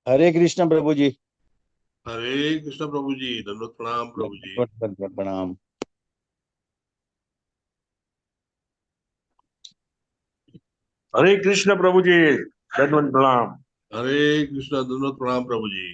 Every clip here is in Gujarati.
हरे कृष्ण प्रभु जी। हरे कृष्ण प्रभु जी। दंडवत प्रणाम प्रभु जी। प्रणाम। हरे कृष्ण प्रभु जी। दंडवत प्रणाम। हरे कृष्ण दंडवत प्रणाम प्रभु जी।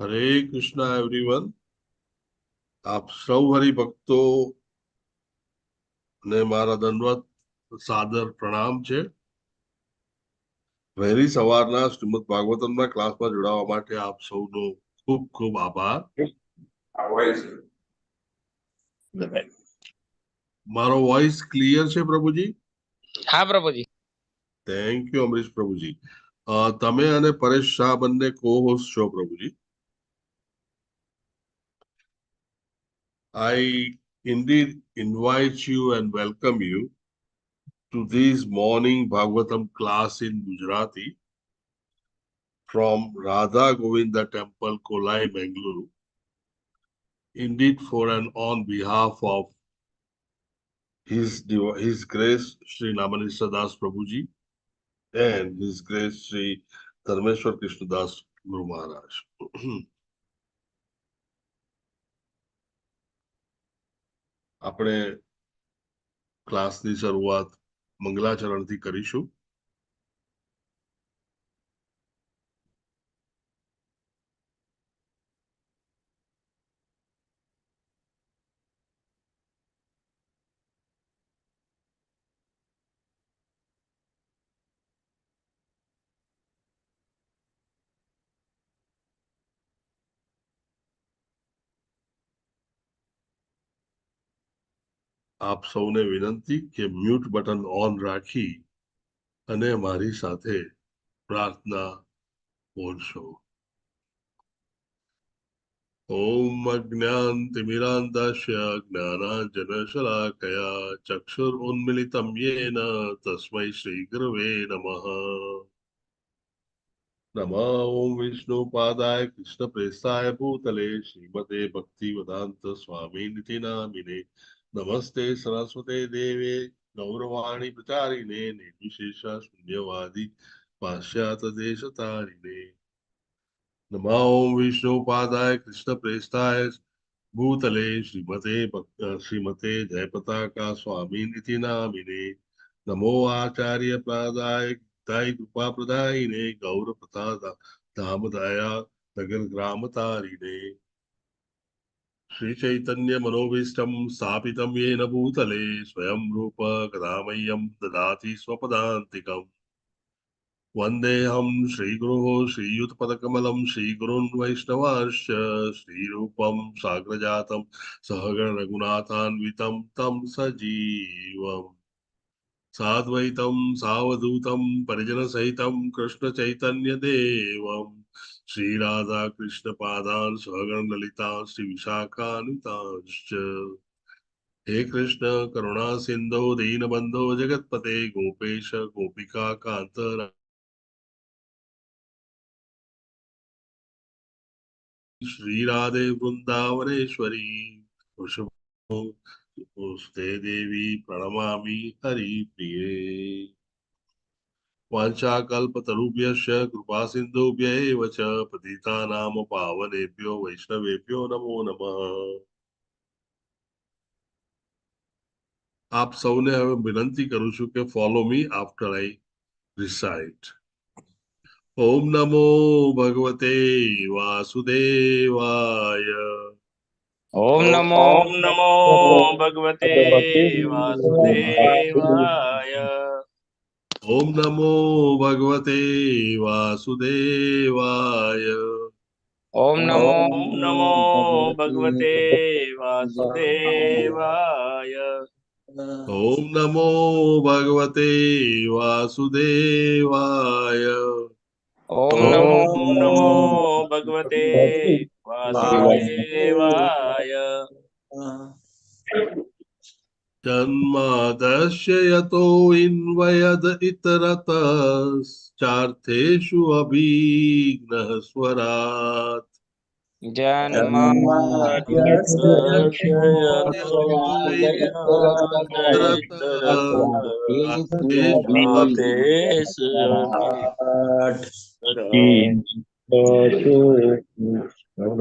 हरे कृष्ण एवरीवन। आप સૌ હરિભક્તો ને મારા દંડવત સાદર પ્રણામ છે। વહેલી સવારના શ્રીમદ ભાગવતમના ક્લાસમાં જોડાવા માટે આપ સૌનો ખૂબ ખૂબ આભાર। મારો વોઇસ ક્લિયર છે પ્રભુજી? હા પ્રભુજી। થેન્ક યુ અમરીશ પ્રભુજી। તમે અને પરેશ શાહ બંને કો હોસ્ટ છો પ્રભુજી। I indeed invite you and welcome you to this morning Bhagavatam class in Gujarati from Radha Govinda Temple, Kolai, Bengaluru. Indeed, for and on behalf of His Grace Sri Namanisa Das Prabhuji and His Grace Sri Dharmeshwar Krishna Das Guru Maharaj. આપણે ક્લાસની શરૂઆત મંગલાચરણથી કરીશું। આપ સૌને વિનંતી કે મ્યુટ બટન ઓન રાખી અને મારી સાથે પ્રાર્થના બોલશો। ओम अज्ञानतिमिरान्धस्य ज्ञानाञ्जनशलाकया चक्षुरुन्मिलितं येन तस्मै श्रीगुरवे नमः। नमः ओम विष्णुपादाय कृष्णप्रेष्ठाय भूतले श्रीमते भक्तिवेदान्त स्वामिनिति नामिने नमस्ते सरस्वते देवे गौरवाणी प्रचारिणे निर्विशेष शून्यवादी पाश्चात्य नमः ओम विष्णुपादाय कृष्णप्रेष्ठाय भूतले श्रीमते जयपताका स्वामिनिति नामिने नमो आचार्य प्रदाय दाय कृपा प्रदायिने गौर प्रसाद धामदाया नगर ग्राम तारिणे श्री चैतन्य मनोभीष्टम स्थापितं येन भूतले स्वयं रूप कदामह्यं ददाति स्वपदान्तिकम् वन्देऽहं श्रीगुरोः श्रीयुतपदकमलं श्रीगुरून् वैष्णवांश्च श्रीरूपं साग्रजातं सहगण रघुनाथान्वितं तं सजीवम् साद्वैतं सावधूतं परिजनसहितं कृष्णचैतन्यदेवं श्रीराधा कृष्णपादान् सहगण ललिता श्रीविशाखान्वितांश्च हे कृष्ण करुणा सिन्धो दीनबन्धो जगत्पते गोपेश गोपिका कान्त श्री राधे वृंदावनेश्वरी वृषभे देवी प्रणमामि हरिप्रिये वाञ्छाकल्पतरुभ्यश्च कृपा सिन्धुभ्य एव च पतितानां पावनेभ्यो वैष्णवेभ्यो नमो नमः। આપ સૌને હવે વિનંતી કરું છું કે ફોલો મી આફ્ટર આઈ રિસાઇટ। ઓમ નમો ભગવતે વાસુદેવાય। ओम नमो ओम नमो भगवते वासुदेवाय। ओम नमो भगवते वासुदेवाय। ओम नमो ओम नमो भगवते वासुदेवाय। ओम नमो भगवते वासुदेवाय। ओम नमो ओम नमो भगवते वासुदेवाय। जन्मादस्य यतोऽन्वयद इतरतश्चार्थेषु अभिघ्नः स्वरात्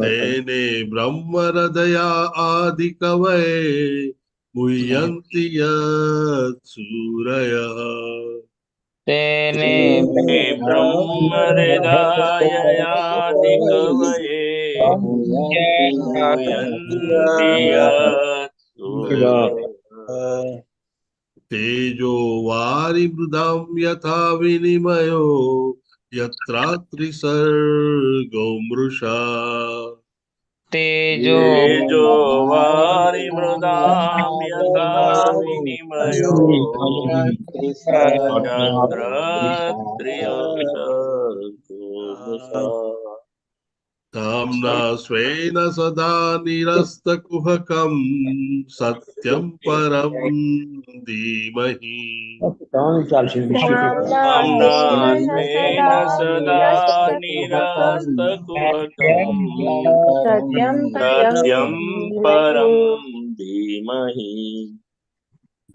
तेने ब्रह्महृदया आदिकवये मुह्यन्ति यत्सूरयः तेने ब्रह्महृदाययादिकवये मुह्यन्ति यत्सूरयः। तेजो वारिमृदां यथा विनिमयो यत्र त्रिसर्गो मृषा तेजो तेजो वारिमृदां यथा विनिमयो यत्र त्रिसर्गो धाम्ना स्वेन सदा निरस्तकुहकं सत्यं परं धीमहि स्वेन सदा निरस्तकुहकम् सत्यं परं धीमहि।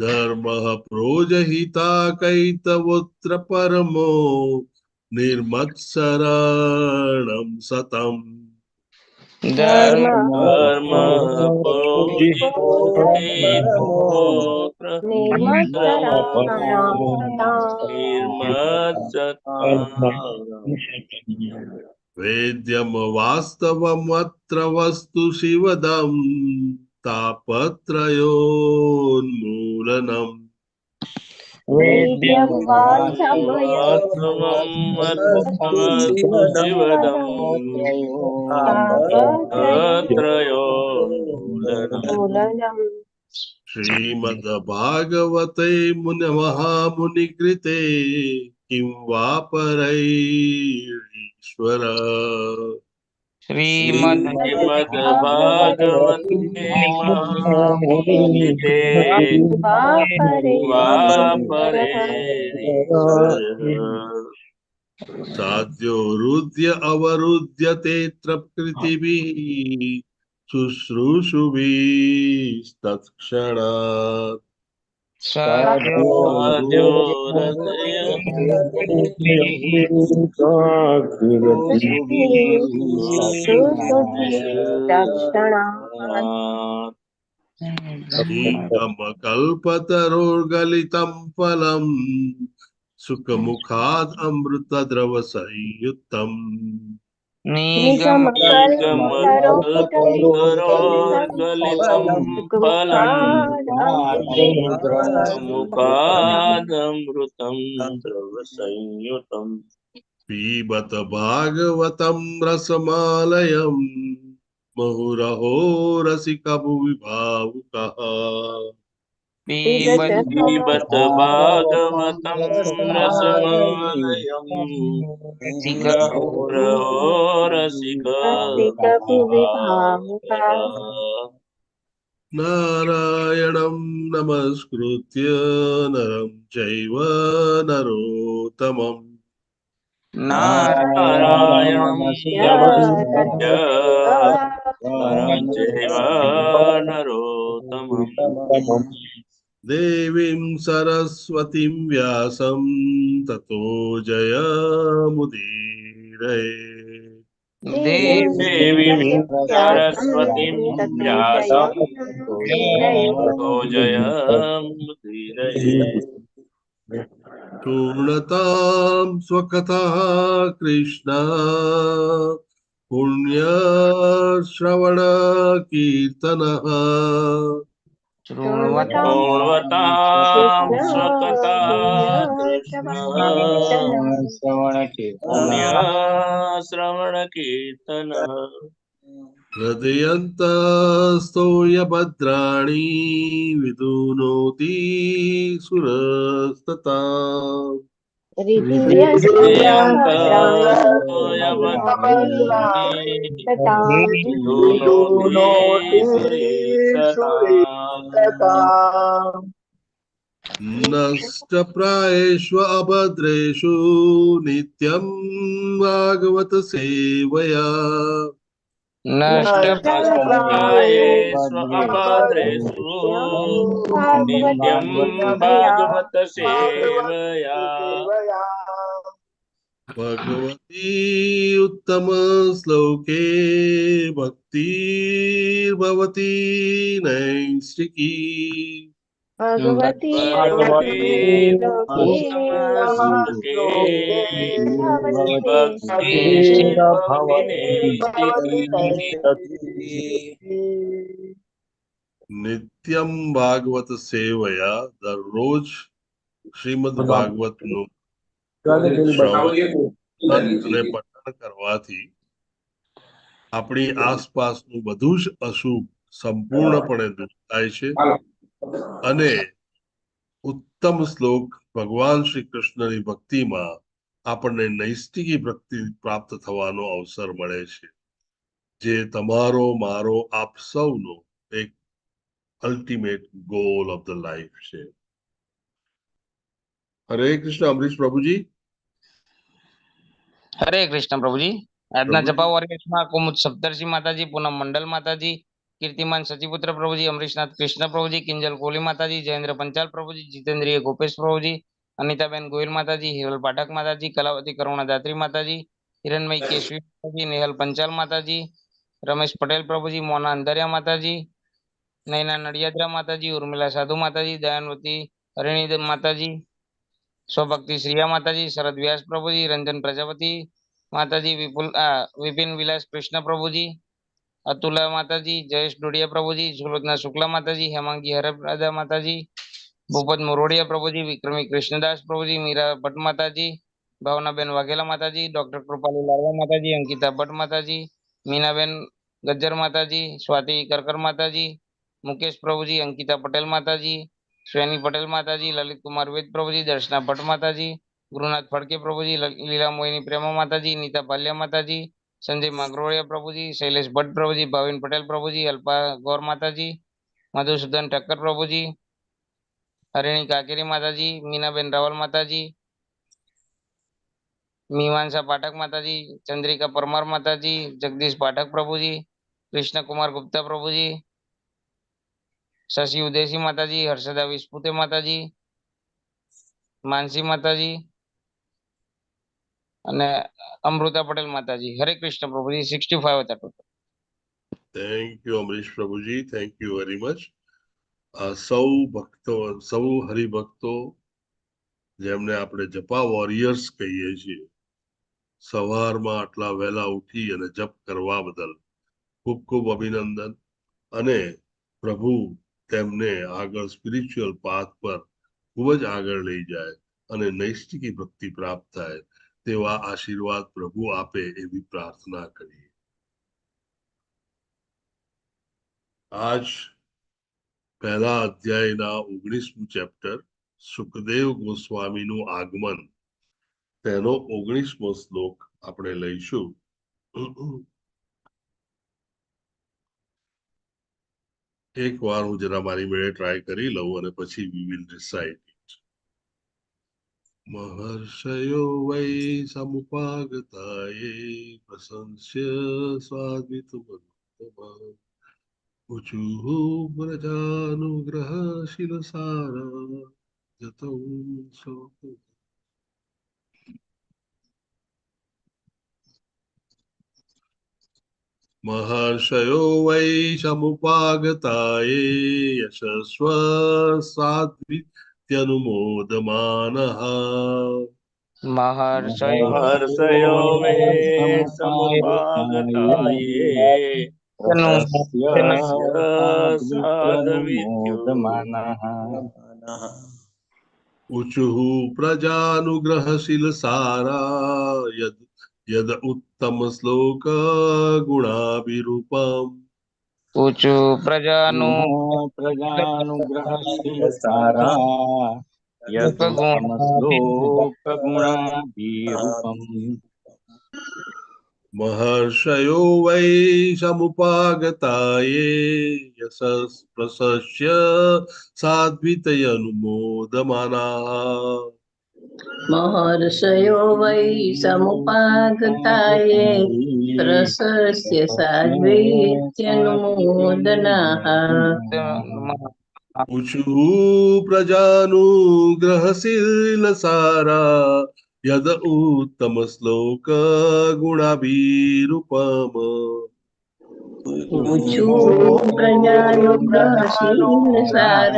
धर्मः प्रोजहिता कैतवोऽत्र परमो निर्मत्सरणं सतम् धर्म कर्म पुरोहितोऽत्र निर्मत्सताम्। वेद्यं वास्तवमत्र वस्तु शिवदं तापत्रयोन्मूलनम् वेद्यं वास्तवं वस्तु शिवदम् तापत्रयोन्मूलनम्। श्रीमद्भागवते महामुनिकृते किं वा परैरीश्वर श्रीमद्भागवते महामुनिकृते वा परेरीश्वरः। साध्यो रुद्य अवरुध्यतेऽत्र कृतिभिः शुश्रूषुभिस्तत्क्षणात् साध्यो साध्यो नीकमकल्पतरोर्गलितं फलं सुखमुखाद् अमृतद्रवसंयुक्तम् निगमकल्पतरोर्गलितं फलम् मुखादमृतं द्रवसंयुतम्। पिबत भागवतं रसमालयम् मुहुरहो रसिकभुविभावुकः पिबत भागवतं रसमालयम् मुहुरहो रसिका नारायणं नमस्कृत्य नरं चैव नरोत्तमम् नारायणं नमस्कृत्य नरं चैव नरोत्तमम्। देवीं सरस्वतीं व्यासं ततो जयमुदीरये देवीं सरस्वतीं व्यासं ततो जयमुदीरये। शृण्वतां स्वकथाः कृष्ण पुण्यश्रवणकीर्तनः शृण्वतां स्वकथा कृष्ण पुण्यश्रवणकीर्तनः। हृदयन्तस्थो यभद्राणि विदुनोति सुरस्तथा नष्टप्रायेषु अभद्रेषु नित्यं भागवत सेवया नष्टप्रायेषु अभद्रेषु नित्यं भागवत सेवया भगवती उत्तम श्लोके भक्तिर्भवती नैष्ठिकी भगवती उत्तमश्लोके भक्तिर्भवति नैष्ठिकी નિત્યમ ભાગવત સેવયા દરરોજ શ્રીમદ ભાગવતનું શ્રવણ અને પઠન કરવાથી આપણી આસપાસનું બધું જ અશુભ સંપૂર્ણપણે દૂર થાય છે અને ઉત્તમ શ્લોક ભગવાન શ્રી કૃષ્ણની ભક્તિમાં આપણને નૈષ્ઠિકી ભક્તિ પ્રાપ્ત થવાનો અવસર મળે છે જે તમારો મારો આપ સૌનો એક ultimate goal of the life છે. હરે કૃષ્ણ. અમરીશ પ્રભુજી. હરે કૃષ્ણ પ્રભુજી. આજના પ્રભુજી. જપા વોરિયર્સમાં કુમુદ સપ્તર્ષિ માતાજી, પૂનમ મંડલ માતાજી, કીર્તિમાન સચીપુત્ર પ્રભુજી, અમરીશનાથ કૃષ્ણ પ્રભુજી, કિંજલ કોહલી માતાજી, જયેન્દ્ર પંચાલ પ્રભુજી, જીતેન્દ્રિય ગોપેશ પ્રભુજી, અનિતાબેન ગોયલ માતાજી, હિરલ પાઠક માતાજી, કલાવતી કરુણા દાત્રી માતાજી, હિરણમય કેશવી માતાજી, નેહલ પંચાલ માતાજી, રમેશ પટેલ પ્રભુજી, મોના અંધારિયા માતાજી, નૈના નડિયાદરા માતાજી, ઉર્મિલા સાધુ માતાજી, દયાનવતી હરિણી માતાજી, સ્વભક્તિ શ્રીયા માતાજી, શરદ વ્યાસ પ્રભુજી, રંજન પ્રજાપતિ માતાજી, વિપિન વિલાસ કૃષ્ણ પ્રભુજી, અતુલા માતાજી, જયેશ ડોડિયા પ્રભુજી, સુલોચના શુક્લા માતાજી, હેમાંગી હરપ્રદા માતાજી, ભૂપત મોરોડિયા પ્રભુજી, વિક્રમી કૃષ્ણદાસ પ્રભુજી, મીરા ભટ્ટ માતાજી, ભાવનાબેન વાઘેલા માતાજી, ડોક્ટર કૃપાલી લાલવા માતાજી, અંકિતા ભટ્ટ માતાજી, મીનાબેન ગજ્જર માતાજી, સ્વાતિ કરકર માતાજી, મુકેશ પ્રભુજી, અંકિતા પટેલ માતાજી, શ્રેની પટેલ માતાજી, લલિત કુમાર વેદ પ્રભુજી, દર્શના ભટ્ટ માતાજી, ગુરુનાથ ફડકે પ્રભુજી, લીલા મોહિની પ્રેમા માતાજી, નીતા પાલિયા માતાજી, સંજય માગરોળિયા પ્રભુજી, શૈલેષ ભટ્ટ પ્રભુજી, ભાવિન પટેલ પ્રભુજી, અલ્પા ગૌર માતાજી, મધુસૂદન ઠક્કર પ્રભુજી, હરિણી કાકેરી માતાજી, મીનાબેન રાવલ માતાજી, મીમાંસા પાઠક માતાજી, ચંદ્રિકા પરમાર માતાજી, જગદીશ પાઠક પ્રભુજી, કૃષ્ણકુમાર ગુપ્તા પ્રભુજી, શશી ઉદેશી માતાજી, હર્ષદા વિસ્પુતે માતાજી, માનસી માતાજી અને અમૃતા પટેલ માતાજી. હરે કૃષ્ણ પ્રભુજી. 65 હતા ટોટલ. થેન્ક યુ અમરીશ પ્રભુજી. Thank you very much. સૌ ભક્તો, સૌ હરિભક્તો જેમને આપણે જપા વોરિયર્સ કહીએ છીએ, સવારમાં આટલા વહેલા ઉઠી અને જપ કરવા બદલ ખૂબ ખૂબ અભિનંદન. અને પ્રભુ તેમને આગળ સ્પિરિચ્યુઅલ પાથ પર ખૂબ જ આગળ લઈ જાય અને નૈષ્ઠિકી ભક્તિ પ્રાપ્ત થાય તેવા આશીર્વાદ પ્રભુ આપે એવી પ્રાર્થના કરીએ. આજ પહેલા અધ્યાયના 19મું ચેપ્ટર સુખદેવ ગોસ્વામીનું આગમન, તેનો 19મો શ્લોક આપણે લઈશું. એક વાર હું જરા મારી મેળે ટ્રાય કરી લઉં અને પછી we will recite it. મહર્ષયો વૈ સમુપાગતાયે પ્રશંસ્ય સ્વાદ્વિતમનુત્તમં ઉચુઃ વ્રજાનુગ્રહશીલસારા જતૌ સૌ. મહર્ષયો વૈ સમુપાગતાયે યશસ્વ સાત્વિત્યનુમોદમાનઃ મહર્ષયો વે સમુપાગતાયે ઉચુઃ પ્રજાનુગ્રહશીલસારા યદ ઉત્તમ શ્લોક ગુણાભિરૂપમ. ઊંચું પ્રજાનું यदुत्तमश्लोकगुणाभिरूपम् महर्षयो वै समुपागताये यशस् प्रशस्य साध्वितयनुमोदमानाः महर्षयो वै समुपागताये प्रशस्य साध्वीत्यनुमोदनाः ऊचुः प्रजानुग्रहशीलसारा यद उत्तमश्लोक गुणाभिरूपम् ऊचु प्रजानुग्रहशीलसार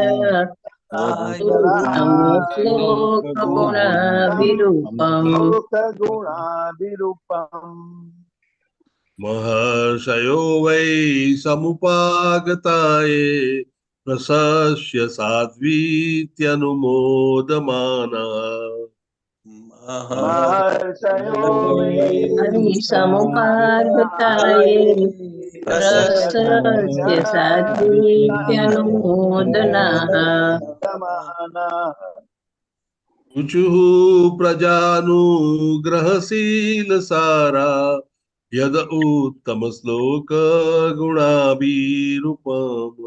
उत्तमश्लोकगुणाभिरूपम् महर्षयो वै समुपागताये प्रशस्य साध्वीत्यनुमोदमानाः समुपागताये प्रशस्य साध्वीत्यनुमोदनाः ऊचुः प्रजानुग्रहशीलसारा यद उत्तमश्लोक गुणाभिरूपम्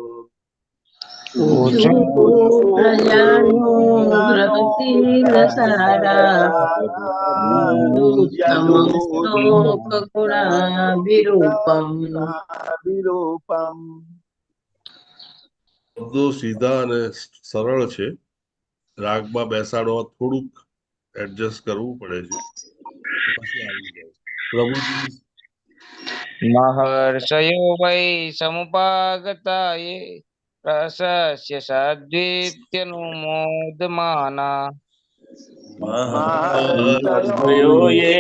प्रजानुग्रहशीलसारा उत्तमश्लोकगुणाभिरूपम् શબ્દો સીધા અને સરળ છે. રાગમાં બેસાડવા થોડુંક એડજસ્ટ કરવું પડે છે. પછી આવી જાય. પ્રભુજી महर्षयो वै समुपागताये प्रशस्य साध्वीत्यनुमोदमाना महर्षयो ये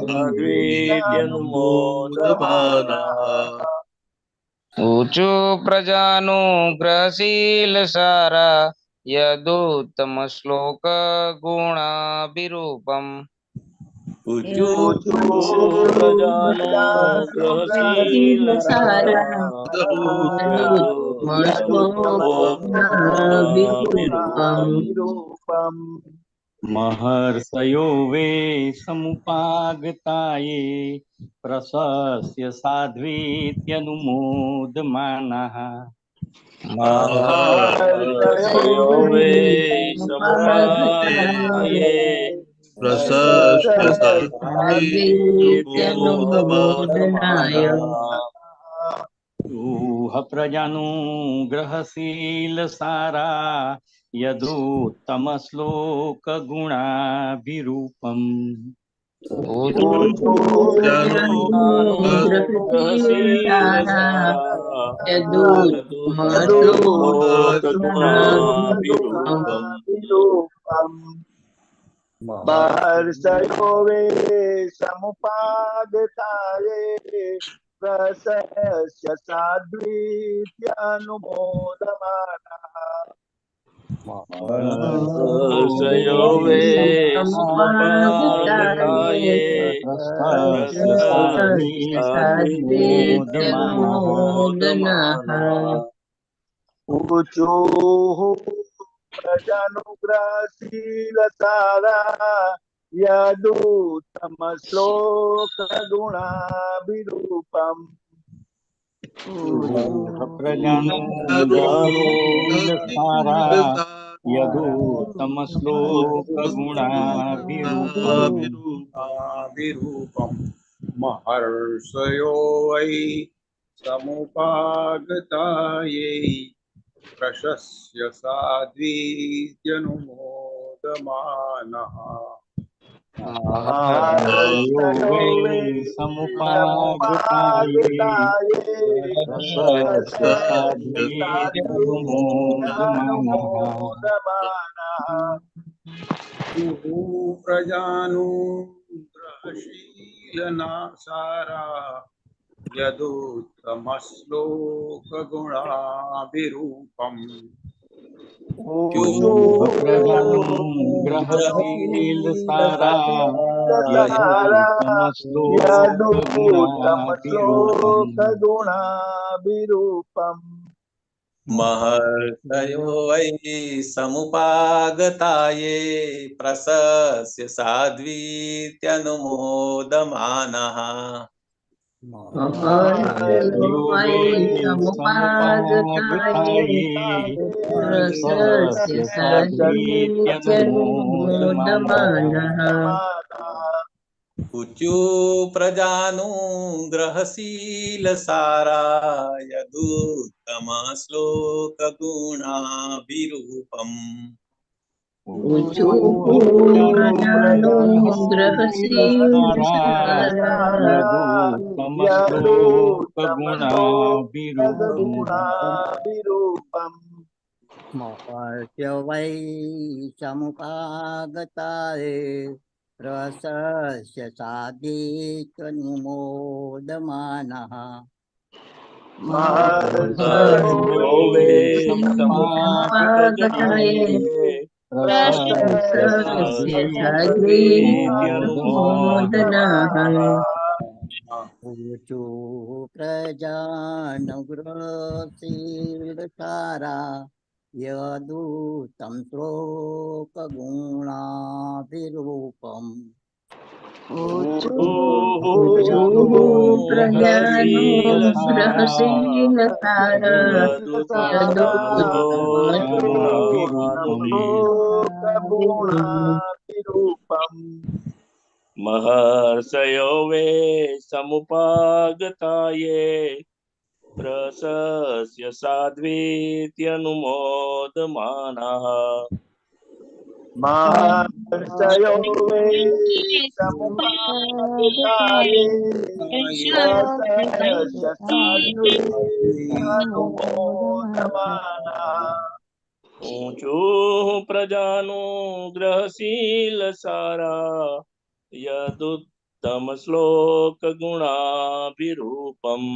साध्वीत्यनुमोदमानाः ऊचु प्रजानुग्रहशील सारा यदुत्तम श्लोक गुणाभिरूपम् प्रजानुग्रहशीलसारा महर्षयो वे समुपागताये प्रशस्य साध्वीत्यनुमोदमानाः महर्षयो वे समुपागताये પ્રશસ્ય साध्वीत्यनुमोदनाय ऊह प्रजानुग्रहशील सारा यदुत्तमश्लोक गुणाभिरूपम् महर्षयो वे समुपागताये प्रशस्य साध्वीत्यनुमोदमानाः महर्षयो वे समुपागताये प्रशस्य साध्वीत्यनुमोदमानाः ऊचुः प्रजानुग्रहशीलसारा यदुत्तमश्लोकगुणाभिरूपम् प्रजानुग्रहशीलसारा यदुत्तमश्लोकगुणाभिरूपम् महर्षयो वै समुपागताये प्रशस्य साध्वीत्यनुमोदमानः प्रजानुग्रहशीलसारा यदुत्तमश्लोकगुणाभिरूपम् प्रजानुग्रहशीलसारा यदुत्तमश्लोकगुणाभिरूपम् महर्षयो वै समुपागताये प्रशस्य साध्वीत्यनुमोदमानः महर्षयो वै समुपागताये रसस्य साध्वीत्यनुमोदमानः ऊचु प्रजानुग्रहशीलसारा यदुत्तमश्लोकगुणाभिरूपम् ऊचुः प्रजानुग्रहशीलसारा यदुत्तमश्लोकगुणाभिरूपम् महर्षयो वै समुपागताये रसस्य साधित्वनुमोदमानः महर्षयो वै समुपागताये रसस्य साध्वीत्यनुमोदनाः ऊचु प्रजानुग्रहशीलसारा यदूतं श्लोकगुणाभिरूपम् ऊचुः प्रजानुग्रहशीलसारा यदुत्तमश्लोकगुणाभिरूपम् महर्षयो वे समुपागताये प्रशस्य साध्वीत्यनुमोदमानः महर्षयो वै समुपागताये रसस्य साध्वीत्यनुमोदमानः ऊचुः प्रजानुग्रहशीलसारा यदुत्तमश्लोकगुणाभिरूपम्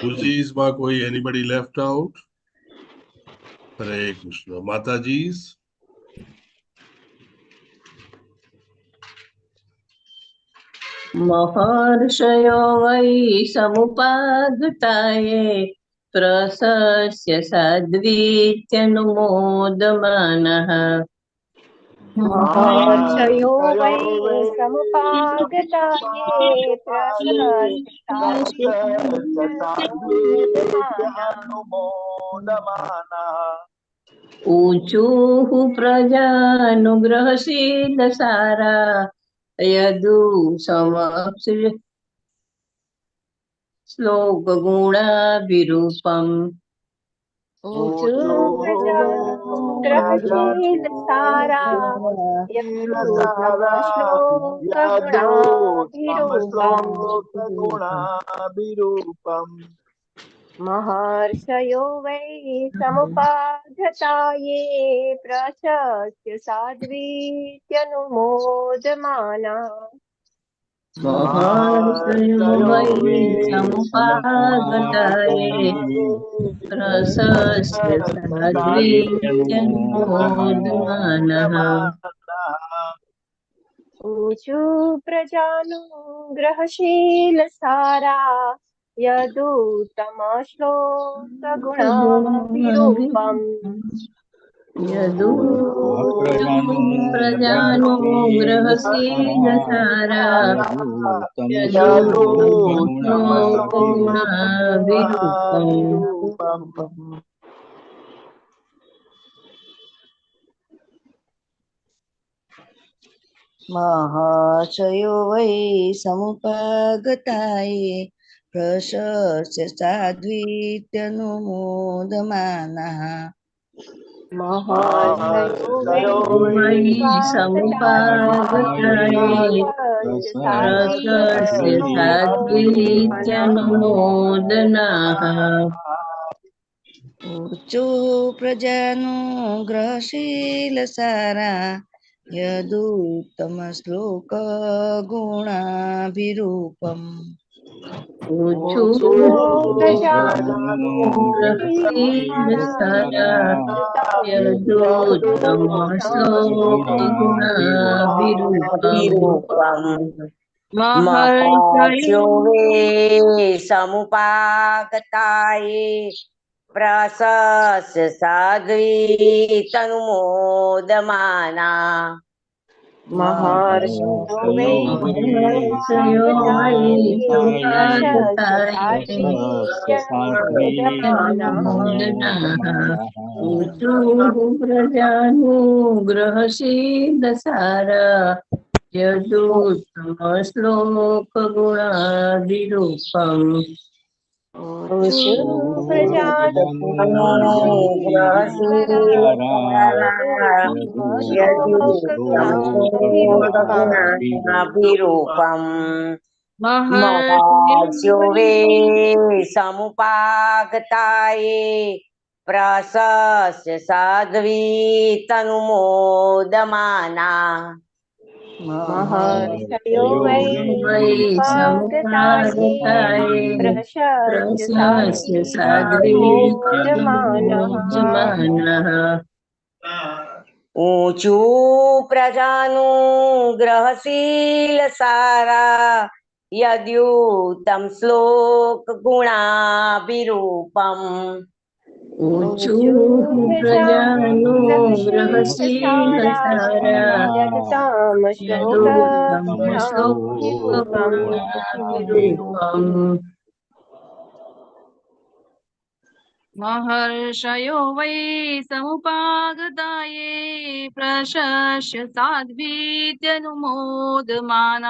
तुलसीज माँ कोई anybody left out? Hare Krishna. Mataji's. महर्षयो वै समुपागताये प्रशस्य साध्वीत्यनुमोदमानः महर्षयो वै समुपागताये ऊचुः प्रजानुग्रहशीलसारा श्लोकगुणाभिरूपम् प्रजानुग्रहशीलसारा यदुत्तमश्लोकगुणाभिरूपम् महर्षयो वै समुपागताये प्रशस्य साध्वीत्यनुमोदमानः महर्षयो वै समुपागताये प्रशस्य साध्वीत्यनुमोदमानः ऊचु प्रजानुग्रहशीलसारा यदुत्तमश्लोकगुणाभिरूपम् प्रजानुग्रहशीलसारा यदुत्तमश्लोकगुणाभिरूपम् महर्षयो वै समुपगताये प्रशस्य साध्वीत्यनुमोदमानः महर्षयो वै समुपागताये प्रशस्य साध्वीत्यनुमोदनाः ऊचु प्रजानुग्रहशीलसारा यदुत्तमश्लोकगुणाभिरूपम् ઊંચું ગ્રહશીલ સારા યદુત્તમ શ્લોક ગુણાભિરૂપમ વિરૂપમ મહર્ષયો મહર્ષયો વે સમુપાગતાયે પ્રશસ્ય સાધ્વી તનુમોદમાના મહર્ષયો વૈ મહર્ષયો વૈ સંપાદતાય જન્મોદમાનઃ ઊંચું પ્રજાનુગ્રહશીલ સારા યદુત્તમ શ્લોક ગુણાભિરૂપમ અનુગ્રહશીલ સારા યદુત્તમોદગુણાભિરૂપમ મહર્ષયો વે સમુપાગતાયે પ્રશસ્ય સાધ્વી તનુમોદમાના મહર્ષયો વૈ સંપાદતાય પ્રશસ્ય સાધ્વી તનુમોદમાનઃ ઊંચું પ્રજાનુગ્રહશીલ સારા યદ્યુત્તમ શ્લોક ગુણાભિરૂપમ ઊંચું પ્રજાનુગ્રહશીલ સારા યદુત્તમ શ્લોક યદુત્તમ શ્લોક ગુણાભિરૂપમ મહર્ષયો વૈ સમુપાગતાયે પ્રશસ્ય સાધ્વીત્યનુમોદમાનઃ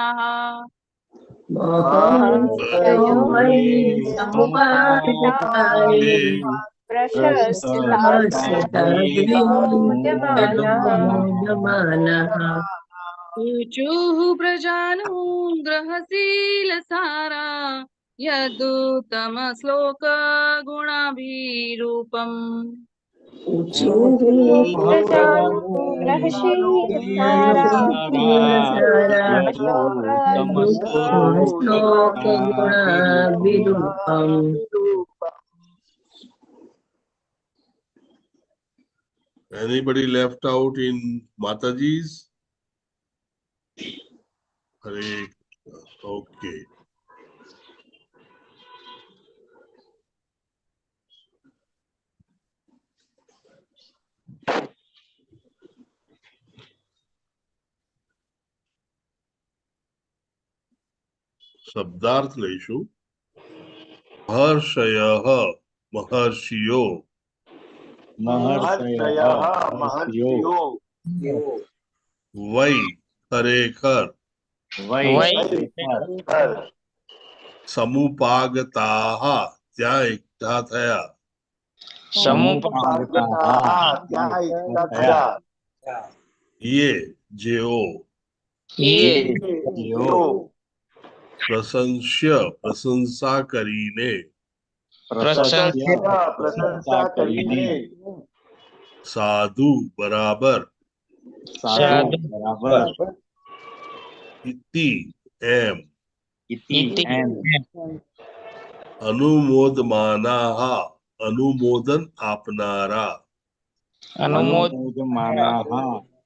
મહર્ષયો વૈ સમુપાગતાયે પ્રશસ્ય સાધ્વીત્યનુમોદમાનઃ ऊचुः प्रजानुग्रहशील सारा यदुत्तम श्लोक गुणाभिरूपम् श्लोक गुणाभिरूपम् Anybody left out in Mataji's? Hare, okay. શબ્દાર્થ લઈશું. મહર્ષયઃ મહર્ષિયો મહર્ષયો વૈ ખરેખર સમુપાગતાઃ ત્યાં એકઠા થયા યે જેઓ પ્રશંસા કરીને સાધુ બરાબર ઇતિ એમ અનુમોદમાનાઃ અનુમોદન આપનારા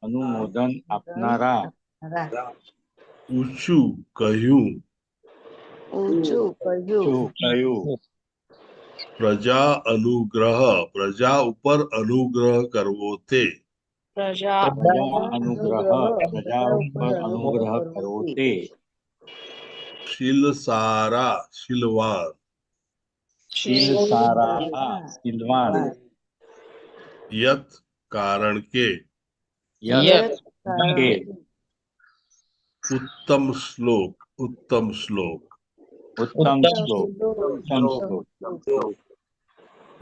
અનુમોદન આપનારા ઊંચું કહ્યું પ્રજા અનુગ્રહ પ્રજા ઉપર અનુગ્રહ કરવો તે પ્રજા ઉપર અનુગ્રહ કરવો તે શીલ સારા શીલવાન શીલવાન યત કારણ કે ઉત્તમ શ્લોક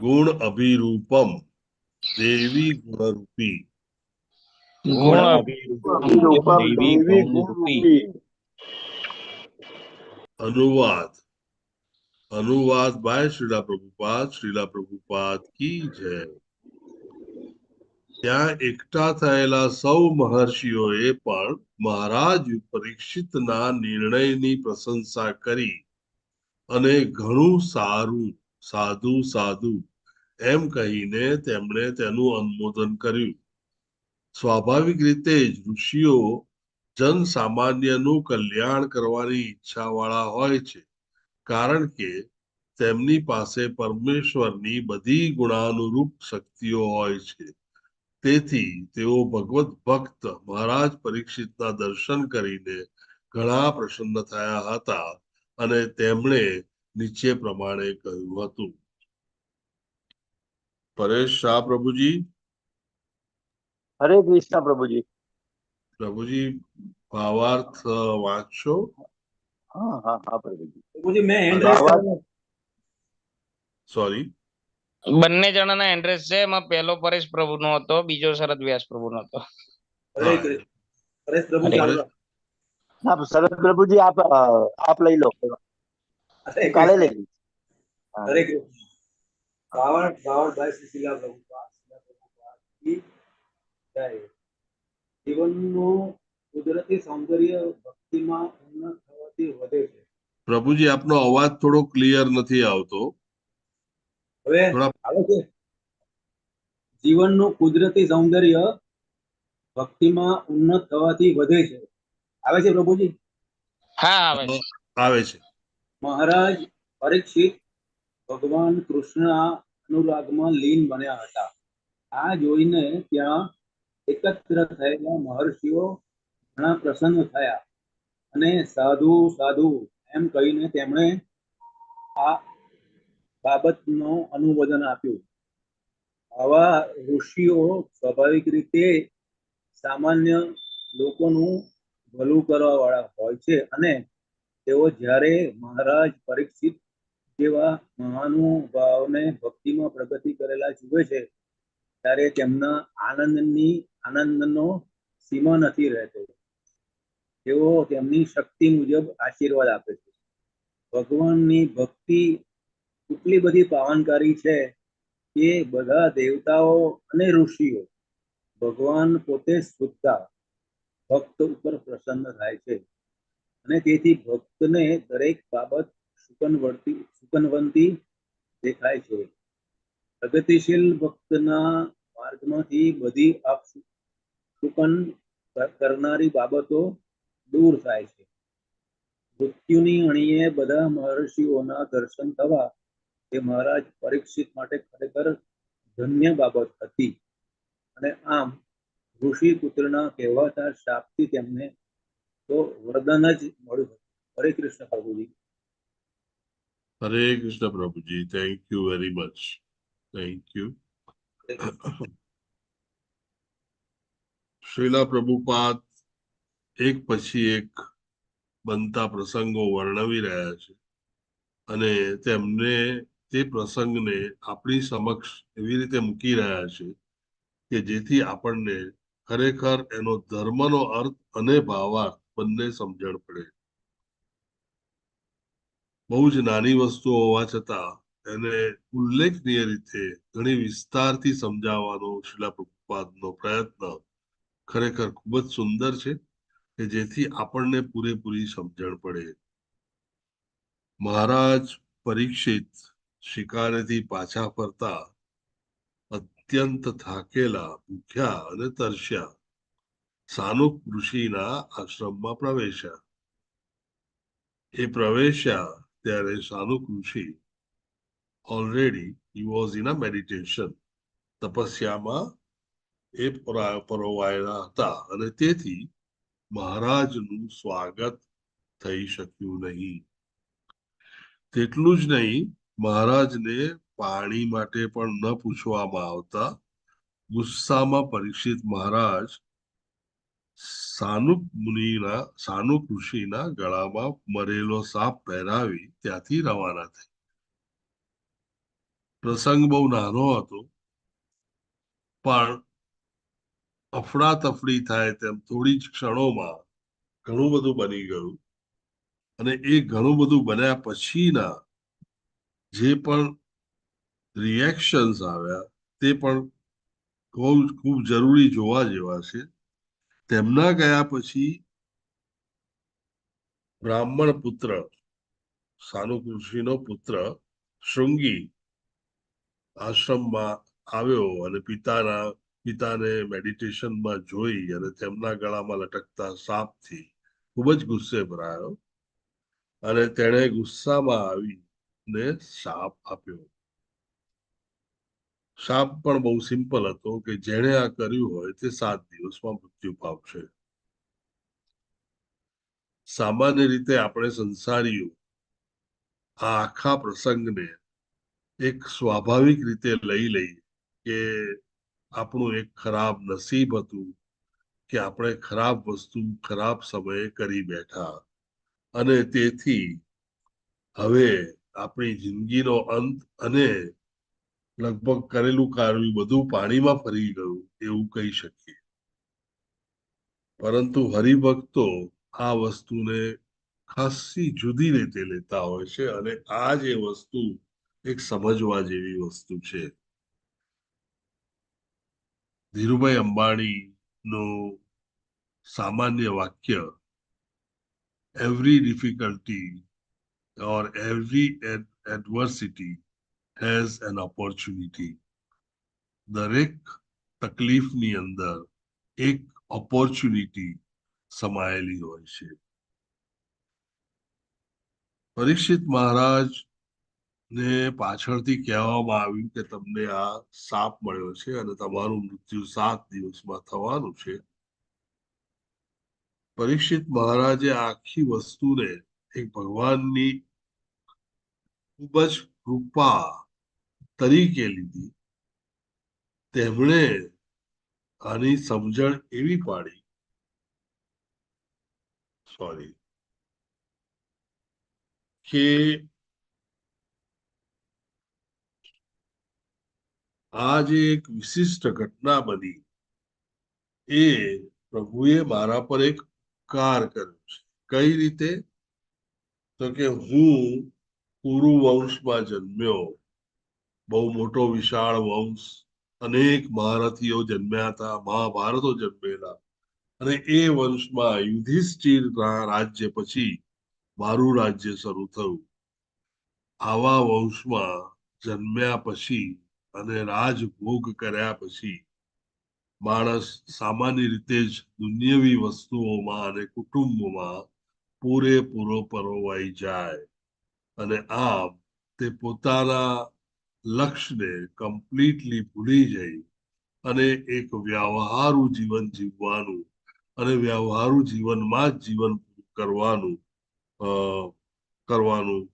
ગુણ અભિરૂપમ દેવી ગુણરૂપી अनुवाद बाय श्रीला प्रभुपाद की जय। ત્યાં એકઠા થયેલા સૌ મહર્ષિઓએ પણ મહારાજ પરીક્ષિતના નિર્ણયની પ્રશંસા કરી અને ઘણું સારું, સાધુ સાધુ એમ કહીને તેમણે તેનું અનુમોદન કર્યું. સ્વાભાવિક રીતે જ ઋષિઓ જન સામાન્યનું કલ્યાણ કરવાની ઈચ્છા વાળા હોય છે, કારણ કે તેમની પાસે પરમેશ્વરની બધી ગુણાનુરૂપ શક્તિઓ હોય છે. તેથી તેઓ ભગવત ભક્ત મહારાજ પરીક્ષિતના દર્શન કરીને ઘણા પ્રસન્ન થયા હતા અને તેમણે નીચે પ્રમાણે કહ્યું હતું. પરેશ શાહ પ્રભુજી. હરે કૃષ્ણ પ્રભુજી. પ્રભુજી ભાવાર્થ વાંચશો? હા હા હા પ્રભુજી. પ્રભુજી મેં હેન્ડ રાઈઝ કરેલો. સોરી, બંને જણાના એડ્રેસ છે. એમાં પહેલો પરેશ પ્રભુનો હતો, બીજો શરદ વ્યાસ પ્રભુનો હતો. હરે કૃષ્ણ. પરેશ પ્રભુ હરે ચાલો. ના શરદ પ્રભુજી આપ લઈ લો, હરે કાલે કૃષ્ણ. લઈ લઈશ. હા. હરે કૃષ્ણ. ભાવડ ભાઈ સુશીલા પ્રભુપાદ, શીલા પ્રભુપાદ કી જય. જીવનનું કુદરતી સૌંદર્ય ભક્તિમાં ઉન્નત થવાથી વધે છે. પ્રભુજી આપનો અવાજ થોડો ક્લિયર નથી આવતો. હવે થોડા આવે છે. જીવનનું કુદરતી સૌંદર્ય ભક્તિમાં ઉન્નત થવાથી વધે છે. આવે છે પ્રભુજી? હા, આવે છે. આવે છે. મહારાજ પરીક્ષિત ભગવાન કૃષ્ણના અનુરાગમાં લીન બન્યા હતા. આ જોઈને ત્યાં એકત્ર થયેલા મહર્ષિઓ ઘણા પ્રસન્ન થયા અને સાધુ સાધુ એમ કહીને તેમણે આ બાબતનું અનુમોદન આપ્યું. આવા ઋષિઓ સ્વાભાવિક રીતે સામાન્ય લોકોનું ભલું કરવા વાળા હોય છે અને તેઓ જ્યારે મહારાજ પરીક્ષિત જેવા મહાનુભાવને ભક્તિમાં પ્રગતિ કરેલા જુએ છે ત્યારે તેમના આનંદનો સીમા નથી રહેતો. તેઓ તેમની શક્તિ મુજબ આશીર્વાદ આપે છે. ભગવાનની ભક્તિ એટલી બધી પાવનકારી છે કે બધા દેવતાઓ અને ઋષિઓ, ભગવાન પોતે સુદ્ધા ભક્ત ઉપર પ્રસન્ન થાય છે અને તેથી ભક્તને દરેક બાબત સુકનવંતી દેખાય છે. પ્રગતિશીલ ભક્તના માર્ગમાંથી બધી સુકન કરનારી બાબતો દૂર થાય છે. મૃત્યુની અણીએ બધા મહર્ષિઓના દર્શન થવા એ મહારાજ પરીક્ષિત માટે ખરેખર ધન્ય બાબત હતી અને આમ ઋષિ પુત્રના કહેવાતા શાપથી તેમને તો વરદાન જ મળ્યું. હરે કૃષ્ણ પ્રભુજી. હરે કૃષ્ણ પ્રભુજી. Thank you very much. Thank you. Srila Prabhupada એક પછી એક બનતા પ્રસંગો વર્ણવી રહ્યા છે અને તેમને તે પ્રસંગને આપણી સમક્ષ એવી રીતે મૂકી રહ્યા છે કે જેથી આપણને ખરેખર એનો ધર્મનો અર્થ અને ભાવાર્થ બંને સમજણ પડે. બહુ જ નાની વસ્તુ હોવા છતાં એને ઉલ્લેખનીય રીતે ઘણી વિસ્તારથી સમજાવવાનો શ્રીલા પ્રભુપાદનો પ્રયત્ન ખરેખર ખૂબ જ સુંદર છે કે જેથી આપણને પૂરેપૂરી સમજણ પડે. મહારાજ પરીક્ષિત શિકારેથી પાછા ફરતા અત્યંત થાકેલા, ભૂખ્યા અને તરસ્યા સાનુક ઋષિના આશ્રમમાં પ્રવેશ્યા. એ પ્રવેશ્યા ત્યારે સાનુક ઋષિ already he was in a meditation, તપસ્યામાં એ પરોવાયેલા હતા અને તેથી મહારાજનું સ્વાગત થઈ શક્યું નહીં. તેટલું જ નહીં, મહારાજને પાણી માટે પણ ન પૂછવામાં આવતા ગુસ્સામાં પરીક્ષિત મહારાજ સાનુક ઋષિના ગળામાં મરેલો સાપ પહેરાવી ત્યાંથી રવાના થઈ. પ્રસંગ બહુ નાનો હતો પણ અફડાતફડી થાય તેમ થોડી જ ક્ષણોમાં ઘણું બધું બની ગયું અને એ ઘણું બધું બન્યા પછીના જે પણ રિએક્શન્સ આવ્યા તે પણ ખૂબ જરૂરી જોવા જેવા છે. તેમના ગયા પછી બ્રાહ્મણ પુત્ર સાનુક ઋષિનો પુત્ર શૃંગી આશ્રમમાં આવ્યો અને પિતાને મેડિટેશનમાં જોઈ અને તેમના ગળામાં લટકતા સાપથી ખૂબ જ ગુસ્સે ભરાયો અને તેણે ગુસ્સામાં આવીને શાપ આપ્યો. શાપ પણ બહુ સિમ્પલ હતો કે જેણે આ કર્યું હોય તે 7 દિવસમાં મૃત્યુ પામશે. સામાન્ય રીતે આપણે સંસારીઓ આ આખા પ્રસંગને એક સ્વાભાવિક રીતે લઈ લઈએ કે આપણું એક ખરાબ નસીબ હતું કે આપણે ખરાબ વસ્તુ ખરાબ સમયે કરી બેઠા અને તેથી હવે આપણી જિંદગીનો અંત અને લગભગ કરેલું કાર્યું બધું પાણીમાં ફરી ગયું એવું કહી શકીએ. પરંતુ હરિભક્તો આ વસ્તુને ખાસી જુદી રીતે લેતા હોય છે અને આ જે વસ્તુ એક સમજવા જેવી વસ્તુ છે. ધીરુભાઈ અંબાણીનું સામાન્ય વાક્ય every difficulty or every adversity has an opportunity. દરેક તકલીફની અંદર એક ઓપોર્ચ્યુનિટી સમાયેલી હોય છે. પરીક્ષિત મહારાજ ને પાછળથી કહેવામાં આવ્યું કે તમને આ શાપ મળ્યો છે અને તમારું મૃત્યુ 7 દિવસમાં થવાનું છે. પરીક્ષિત મહારાજે આખી વસ્તુને એક ભગવાનની ખૂબ જ કૃપા તરીકે લીધી. તેમણે આની સમજણ એવી પાડી કે આ જે એક વિશિષ્ટ ઘટના બની એ પ્રભુએ મારા પર એક ઉપકાર કર્યો છે. કઈ રીતે? તો કે હું કુરુ વંશમાં જન્મ્યો, બહુ મોટો વિશાળ વંશ, અનેક મહારથીઓ જન્મ્યા હતા, મહાભારતો જન્મેલા અને એ વંશમાં યુધિષ્ઠિર રાજ્ય પછી મારું રાજ્ય શરૂ થયું. આવા વંશમાં જન્મ્યા પછી અને રાજભોગ કર્યા પછી માણસ સામાન્ય રીતે જ દુનિયાવી વસ્તુઓમાં અને કુટુંબમાં પૂરેપૂરો પરોવાઈ જાય અને આમ તે પોતાના લક્ષ્યને કમ્પ્લીટલી ભૂલી જઈ અને એક વ્યવહારુ જીવન જીવવાનું અને વ્યવહારુ જીવનમાં જ જીવન કરવાનું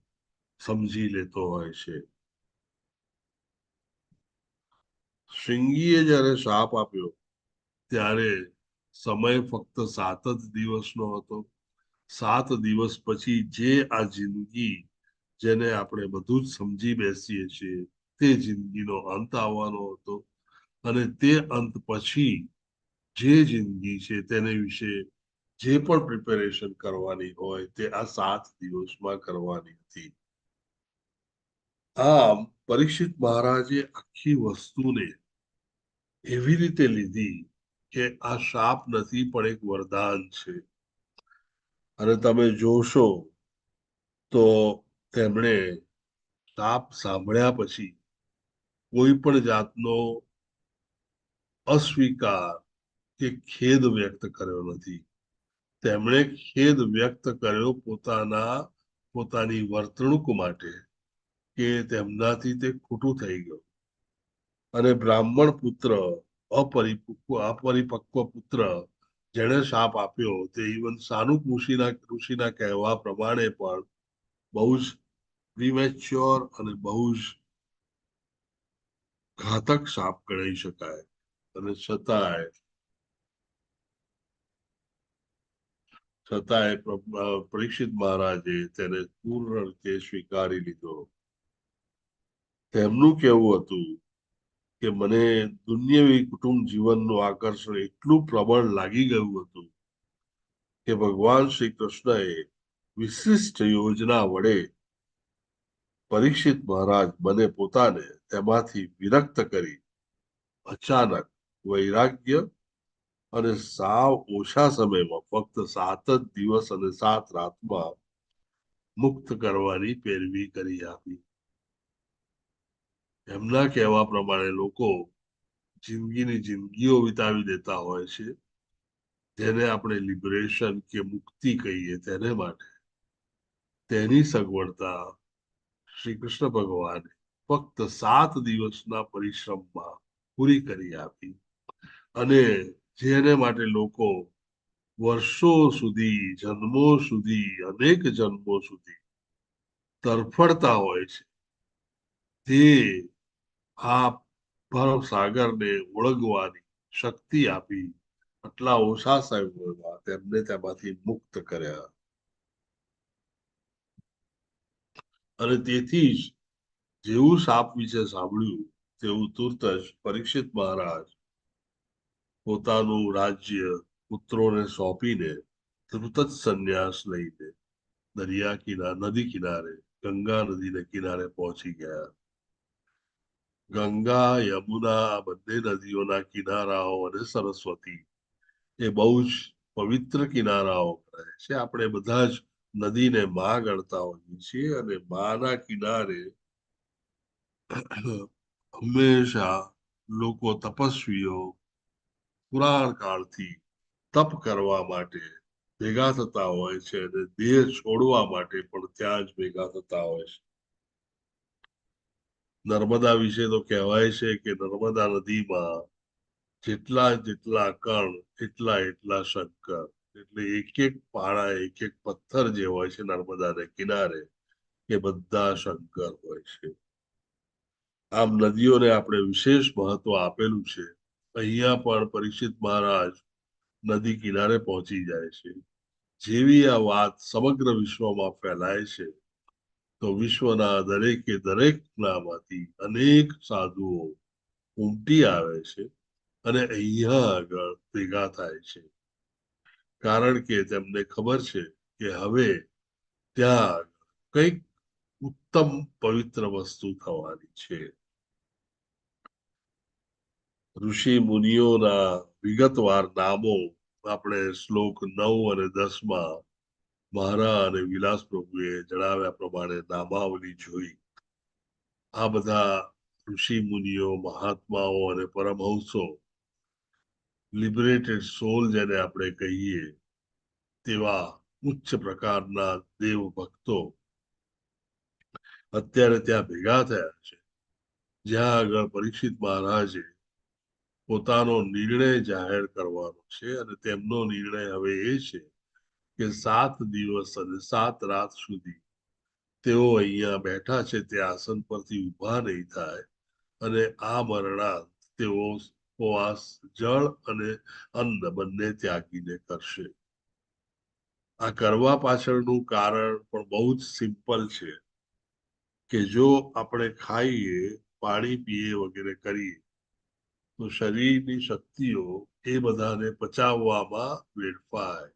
સમજી લેતો હોય છે. શૃંગીએ જ્યારે શાપ આપ્યો ત્યારે સમય ફક્ત 7 જ દિવસનો હતો. 7 દિવસ પછી જે આ જિંદગી જેને આપણે બધું જ સમજી બેસીએ છીએ તે જિંદગીનો અંત આવવાનો હતો અને તે અંત પછી જે જિંદગી છે તેને વિશે જે પણ પ્રિપેરેશન કરવાની હોય તે આ 7 દિવસમાં કરવાની હતી. આમ પરીક્ષિત મહારાજે આખી વસ્તુને એવી રીતે લીધી કે આ શાપ નથી પણ એક વરદાન છે. અને તમે જોશો તો તેમણે શાપ સાંભળ્યા પછી કોઈ પણ જાતનો અસ્વીકાર કે ખેદ વ્યક્ત કર્યો નથી. તેમણે ખેદ વ્યક્ત કર્યો પોતાની વર્તણૂક માટે કે તેમનાથી તે ખોટું થઈ ગયું અને બ્રાહ્મણ પુત્ર અપરિપક્વ પુત્ર જેણે શાપ આપ્યો તે ઇવન સાનુક ઋષિના કહેવા પ્રમાણે પણ બહુ જ પ્રીમેચ્યોર અને બહુ જ ઘાતક શાપ ગણાઈ શકાય અને છતાંય પરીક્ષિત મહારાજે તેને પૂર્ણ રીતે સ્વીકારી લીધો. તેમનું કહેવું હતું કે મને દુનિયાવી કુટુંબ જીવનનું આકર્ષણ એટલું પ્રબળ લાગી ગયું હતું કે ભગવાન શ્રી કૃષ્ણએ વિશિષ્ટ યોજના વડે પરીક્ષિત મહારાજ મને પોતાને તેમાંથી વિરક્ત કરી અચાનક વૈરાગ્ય અને સાવ ઓછા સમયમાં ફક્ત 7 જ દિવસ અને 7 રાતમાં મુક્ત કરવાની પેરવી કરી આપી. એમના કહેવા પ્રમાણે લોકો જિંદગીની જિંદગીઓ વિતાવી દેતા હોય છે, જેને આપણે લિબરેશન કે મુક્તિ કહીએ તેને માટે. તેની સગવડતા શ્રી કૃષ્ણ ભગવાને ફક્ત 7 દિવસના પરિશ્રમમાં પૂરી કરી આપી. અને જેને માટે લોકો વર્ષો સુધી, જન્મો સુધી, અનેક જન્મો સુધી તરફડતા હોય છે, તે આ ભવ સાગરને ઓળંગવાની શક્તિ આપી. આટલા ઓછા સમયમાં તેમને તેમાંથી મુક્ત કર્યા. અને તેથી જ જેવું સાપ વિશે સાંભળ્યું તેવું તુરત જ પરીક્ષિત મહારાજ પોતાનું રાજ્ય પુત્રોને સોંપીને તરત જ સંન્યાસ લઈને નદી કિનારે, ગંગા નદીને કિનારે પહોંચી ગયા. ગંગા, યમુના આ બંને નદીઓના કિનારાઓ અને સરસ્વતી એ બહુ જ પવિત્ર કિનારાઓ કહે છે. આપણે બધા જ નદીને માં ગણતા હોઈએ છીએ અને માના કિનારે હંમેશા લોકો તપસ્વીઓ પુરાણ કાળથી તપ કરવા માટે ભેગા થતા હોય છે અને દેહ છોડવા માટે પણ ત્યાં જ ભેગા થતા હોય છે. નર્મદા વિશે તો કહેવાય છે કે નર્મદા નદીમાં જેટલા જેટલા કણ એટલા શંકર. એટલે એક એક પાળા, એક એક પથ્થર જે હોય છે નર્મદાને કિનારે, એ બધા શંકર હોય છે. આમ નદીઓને આપણે વિશેષ મહત્વ આપેલું છે. અહીંયા પણ પરીક્ષિત મહારાજ નદી કિનારે પહોંચી જાય છે. જેવી આ વાત સમગ્ર વિશ્વમાં ફેલાય છે, તો વિશ્વના દરેક નામાંથી અનેક સાધુઓ ઉમટી આવે છે અને અહીંયા આગળ ભેગા થાય છે. કારણ કે તેમને ખબર છે કે હવે ત્યાં કંઈક ઉત્તમ પવિત્ર વસ્તુ થવાની છે. ઋષિ મુનિઓના વિગતવાર નામો આપણે શ્લોક 9 અને 10 માં મહારા અને વિલાસ પ્રભુએ જણાવ્યા પ્રમાણે નામાવલી જોઈ. આ બધા ઋષિ મુનિઓ, મહાત્માઓ અને પરમહંસો, લિબરેટેડ સોલ જેને આપણે કહીએ, તેવા ઉચ્ચ પ્રકારના દેવ ભક્તો અત્યારે ત્યાં ભેગા થયા છે. જ્યાં આગળ પરીક્ષિત મહારાજે પોતાનો નિર્ણય જાહેર કરવાનો છે અને તેમનો નિર્ણય હવે એ છે કે 7 દિવસ અને 7 રાત સુધી તેઓ અહીંયા બેઠા છે તે આસન પરથી ઊભા નહીં થાય અને આ મરણાંત તેઓ ઉપવાસ, જળ અને અન્ન બંને ત્યાગીને કરશે. આ કરવા પાછળનું કારણ પણ બહુ જ સિમ્પલ છે કે જો આપણે ખાઈએ, પાણી પીએ વગેરે કરીએ તો શરીરની શક્તિઓ એ બધાને પચાવવામાં વેડફાય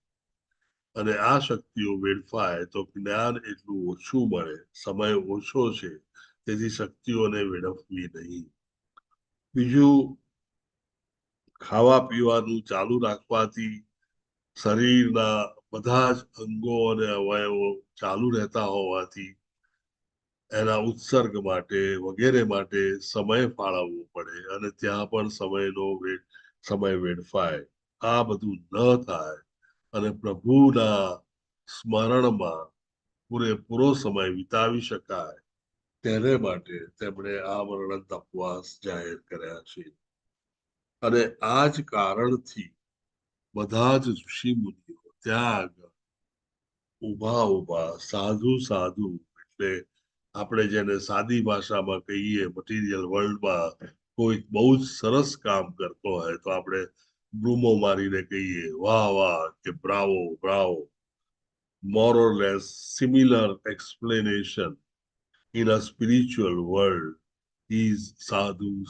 અને આ શક્તિઓ વેડફાય તો જ્ઞાન એટલું ઓછું મળે. સમય ઓછો છે, તેથી શક્તિઓને વેડફવી નહીં. બીજું, ખાવા પીવાનું ચાલુ રાખવાથી શરીરના બધા જ અંગો અને અવયવો ચાલુ રહેતા હોવાથી એના ઉત્સર્ગ માટે વગેરે માટે સમય ફાળવવો પડે અને ત્યાં પણ સમય વેડફાય. આ બધું ન થાય અને પ્રભુના સ્મરણમાં પૂરેપૂરો સમય વિતાવી શકાય તેને માટે તેમણે આ વર્ણન ઉપવાસ જાહેર કર્યા છે. અને આ જ કારણથી બધા જ ઋષિ મુનિઓ ત્યાં આગળ ઊભા સાધુ એટલે આપણે જેને સાદી ભાષામાં કહીએ, મટીરિયલ વર્લ્ડમાં કોઈ બહુ જ સરસ કામ કરતો હોય તો આપણે બૂમો મારીને કહીએ વાહ વાહ કે bravo bravo. more or less similar explanation in a spiritual world is sadhu.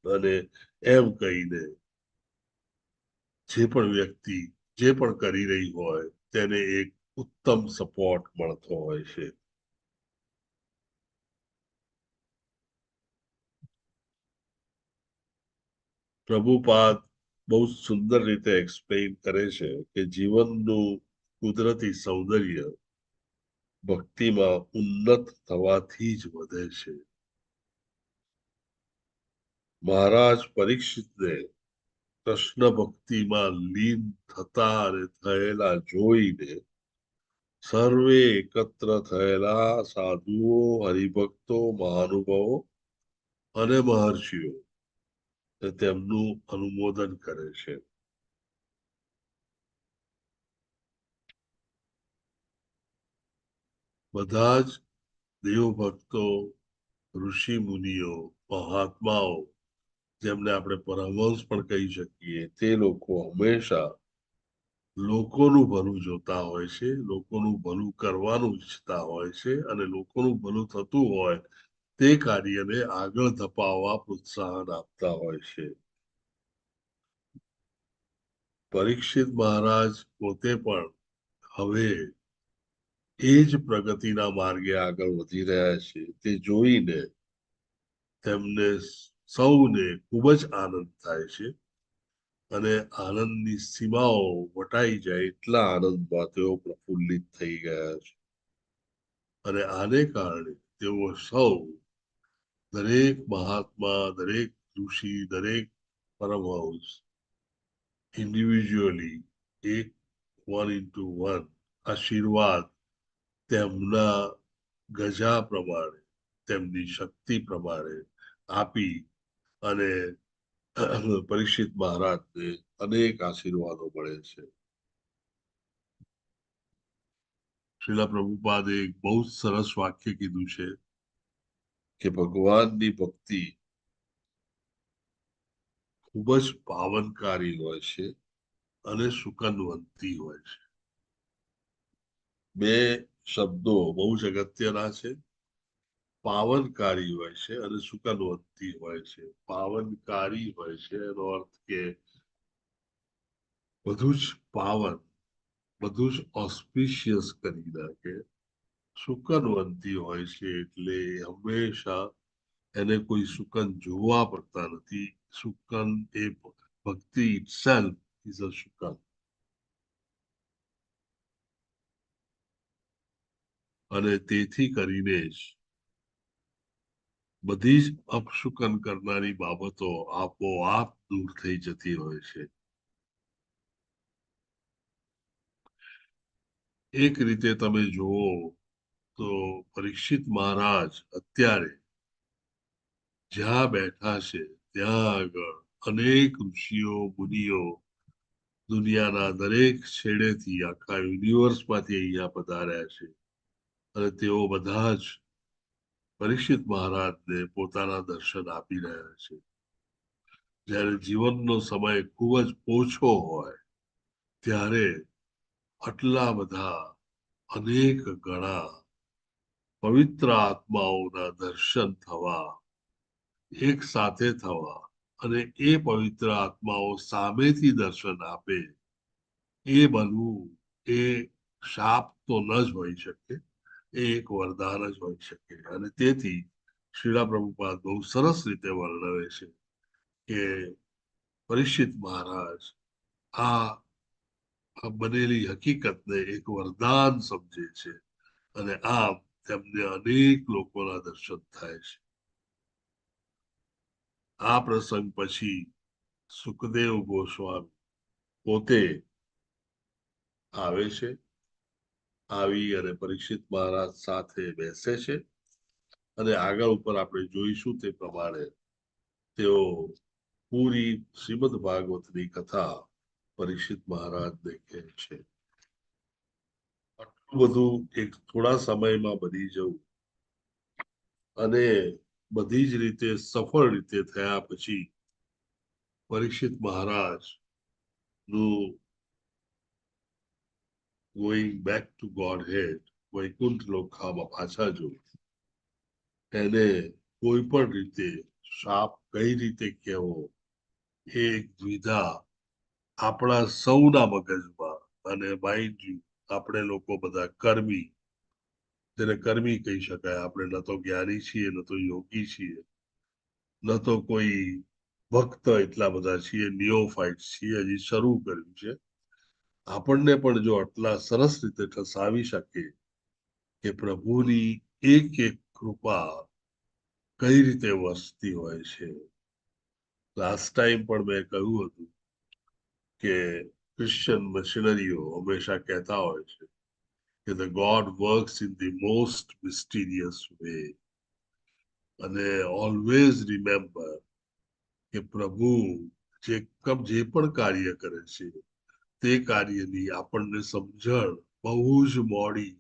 અને એમ કહીને જે પણ વ્યક્તિ જે પણ કરી રહી હોય તેને એક ઉત્તમ સપોર્ટ મળતો હોય છે. પ્રભુપાદ બહુ સુંદર રીતે એક્સપ્લેન કરે છે કે જીવનનું કુદરતી સૌંદર્ય ભક્તિમાં ઉન્નત થવાથી જ વધે છે. મહારાજ પરીક્ષિતને કૃષ્ણ ભક્તિમાં લીન થતા અને થયેલા જોઈને સર્વે એકત્ર થયેલા સાધુઓ, હરિભક્તો, મહાનુભાવો અને મહર્ષિઓ તેમનું અનુમોદન કરે છે. બધા જ દેવભક્તો, ઋષિ મુનિઓ, મહાત્માઓ, જેમને આપણે પરમહંસ પણ કહી શકીએ, તે લોકો હંમેશા લોકોનું ભલું જોતા હોય છે, લોકોનું ભલું કરવાનું ઈચ્છતા હોય છે અને લોકોનું ભલું થતું હોય તે કાર્યને આગળ ધપાવવા પ્રોત્સાહન આપતા હોય છે. પરીક્ષિત મહારાજ પોતે પણ હવે એ જ પ્રગતિના માર્ગે આગળ વધી રહ્યા છે. તે જોઈને તેમને સૌને ખૂબ જ આનંદ થાય છે અને આનંદની સીમાઓ વટાઈ જાય એટલા આનંદમાં તેઓ પ્રફુલ્લિત થઈ ગયા છે. અને આને કારણે તેઓ સૌ દરેક મહાત્મા, દરેક ઋષિ, દરેક પરમહંસ ઇન્ડિવિજ્યુઅલી એક 1:1 આશીર્વાદ તેમના ગજા પ્રમાણે, તેમની શક્તિ પ્રમાણે આપી અને પરીક્ષિત મહારાજને અનેક આશીર્વાદો મળે છે. શ્રીલા પ્રભુપાદે એક બહુ સરસ વાક્ય કીધું છે કે ભગવાનની ભક્તિ ખૂબ જ પાવનકારી હોય છે અને સુકનવંતી હોય છે. બે શબ્દો બહુ જ અગત્યના છે. પાવનકારી હોય છે અને સુકનવંતી હોય છે. પાવનકારી હોય છે એનો અર્થ કે બધું જ પાવન, બધું જ ઓસ્પિશિયસ કરી નાખે. સુકનવંતી હોય છે એટલે હંમેશા એને કોઈ સુકન જોવા પડતા નથી. સુકન એ ભક્તિ itself is a સુકન. અને તેથી કરીને જ બધી જ અપશુકન કરનારી બાબતો આપોઆપ દૂર થઈ જતી હોય છે. એક રીતે તમે જુઓ તો પરીક્ષિત મહારાજ અત્યારે જ્યાં બેઠા છે ત્યાં આગળ અનેક ઋષિઓ, મુનિઓ દુનિયાના દરેક છેડેથી, આખા યુનિવર્સમાંથી અહીંયા પધાર્યા છે અને તેઓ બધા જ પરીક્ષિત મહારાજને પોતાના દર્શન આપી રહ્યા છે. જ્યારે જીવનનો સમય ખૂબ જ ઓછો હોય ત્યારે આટલા બધા અનેક ગણા પવિત્ર આત્માઓના દર્શન થવા, એક સાથે થવા અને એ પવિત્ર આત્માઓ સામેથી દર્શન આપે એ બનવું એ શાપ તો ન જ હોઈ શકે, એ એક વરદાન જ હોઈ શકે. અને તેથી શ્રીલા પ્રભુપાદ બહુ સરસ રીતે વર્ણવે છે કે પરીક્ષિત મહારાજ આ બનેલી હકીકતને એક વરદાન સમજે છે અને આમ તેમને અનેક લોકોના દર્શન થાય છે. આ પ્રસંગ પછી સુખદેવ ગોસ્વામી પોતે આવે છે. આવી અને પરીક્ષિત મહારાજ સાથે બેસે છે અને આગળ ઉપર આપણે જોઈશું તે પ્રમાણે તેઓ પૂરી શ્રીમદ ભાગવતની કથા પરીક્ષિત મહારાજને કહે છે. આટલું બધું એક થોડા સમયમાં બની જવું અને બધી જ રીતે સફળ રીતે થયા પછી પરીક્ષિત મહારાજ નું going back to Godhead, Vaikuntha લોકામાં પાછા જવું, એને કોઈ પણ રીતે શાપ કઈ રીતે કહેવો એ દ્વિધા આપણા સૌના મગજમાં. અને માઇન્ડ યુ, આપણે લોકો બધા કર્મી, જેને કર્મી કહી શકાય. આપણે ન તો જ્ઞાની છીએ, ન તો યોગી છીએ, ન તો કોઈ ભક્ત એટલા બધા છીએ, નિયોફાઇટ છીએ, હજી શરૂ કર્યું છે. આપણને પણ જો આટલા સરસ રીતે ઠસાવી શકે કે પ્રભુની એક એક કૃપા કઈ રીતે વસતી હોય છે. લાસ્ટ ટાઈમ પણ મેં કહ્યું હતું કે ક્રિશ્ચિયન મિશનરીઓ હંમેશા કહેતા હોય છે કે the God works in the most mysterious way, અને ઓલવેઝ રિમેમ્બર કે પ્રભુ જે પણ કાર્ય કરે છે તે કાર્યની આપણને સમજણ બહુ જ મોડી,